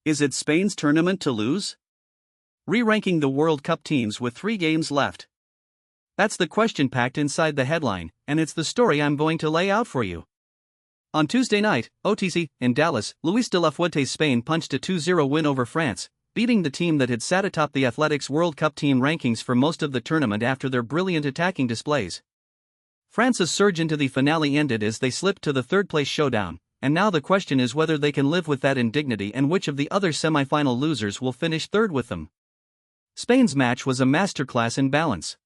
Is it Spain's tournament to lose? Re-ranking the World Cup teams with 3 games left. That's the question packed inside the headline, and it's the story I'm going to lay out for you. On Tuesday night, OTC, in Dallas, Luis de la Fuente's Spain punched a 2-0 win over France, beating the team that had sat atop the Athletics World Cup team rankings for most of the tournament after their brilliant attacking displays. France's surge into the finale ended as they slipped to the third-place showdown, and now the question is whether they can live with that indignity and which of the other semi-final losers will finish third with them. Spain's match was a masterclass in balance.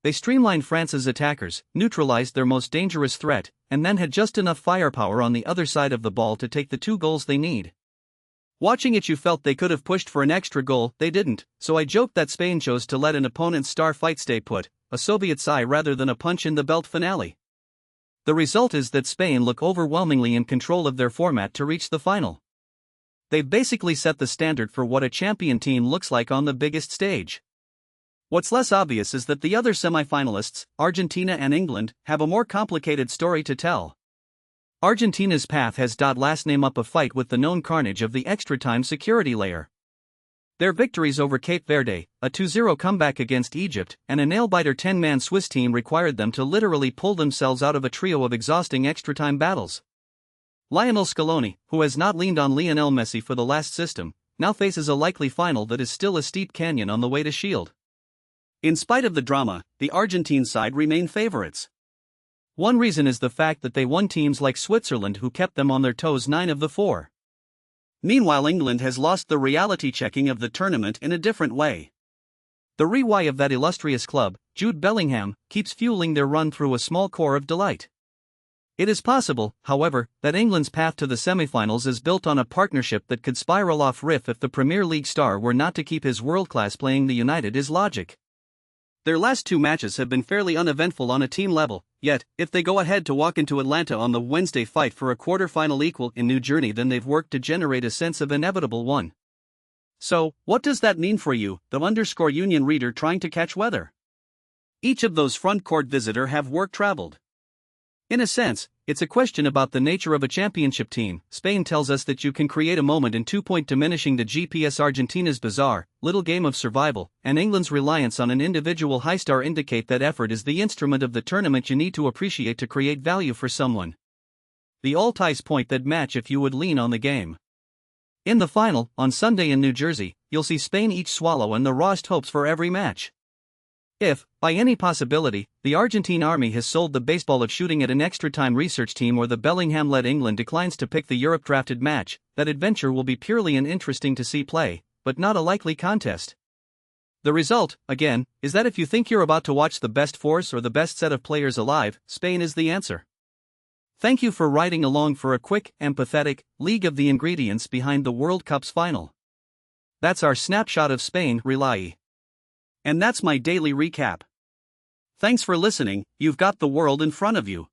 They streamlined France's attackers, neutralized their most dangerous threat, and then had just enough firepower on the other side of the ball to take the 2 goals they need. Watching it, you felt they could have pushed for an extra goal. They didn't, so I joked that Spain chose to let an opponent's star fight stay put, a Soviet sigh rather than a punch-in-the-belt finale. The result is that Spain look overwhelmingly in control of their format to reach the final. They've basically set the standard for what a champion team looks like on the biggest stage. What's less obvious is that the other semi-finalists, Argentina and England, have a more complicated story to tell. Argentina's path has last name up a fight with the known carnage of the extra-time security layer. Their victories over Cape Verde, a 2-0 comeback against Egypt, and a nail-biter 10-man Swiss team required them to literally pull themselves out of a trio of exhausting extra-time battles. Lionel Scaloni, who has not leaned on Lionel Messi for the last system, now faces a likely final that is still a steep canyon on the way to Shield. In spite of the drama, the Argentine side remain favorites. One reason is the fact that they won teams like Switzerland, who kept them on their toes 9 of the 4. Meanwhile, England has lost the reality checking of the tournament in a different way. The re-why of that illustrious club, Jude Bellingham, keeps fueling their run through a small core of delight. It is possible, however, that England's path to the semi-finals is built on a partnership that could spiral off riff if the Premier League star were not to keep his world-class playing the United is logic. Their last 2 matches have been fairly uneventful on a team level, yet, if they go ahead to walk into Atlanta on the Wednesday fight for a quarter-final equal in New Journey, then they've worked to generate a sense of inevitable one. So, what does that mean for you, the _Union reader trying to catch weather? Each of those front-court visitor have work traveled. In a sense, it's a question about the nature of a championship team. Spain tells us that you can create a moment in 2-point diminishing the GPS. Argentina's bizarre, little game of survival, and England's reliance on an individual high star indicate that effort is the instrument of the tournament you need to appreciate to create value for someone. The all ties point that match if you would lean on the game. In the final, on Sunday in New Jersey, you'll see Spain each swallow and the rawest hopes for every match. If, by any possibility, the Argentine army has sold the baseball of shooting at an extra-time research team, or the Bellingham-led England declines to pick the Europe-drafted match, that adventure will be purely an interesting to see play, but not a likely contest. The result, again, is that if you think you're about to watch the best force or the best set of players alive, Spain is the answer. Thank you for riding along for a quick, empathetic league of the ingredients behind the World Cup's final. That's our snapshot of Spain, Relay. And that's my daily recap. Thanks for listening. You've got the world in front of you.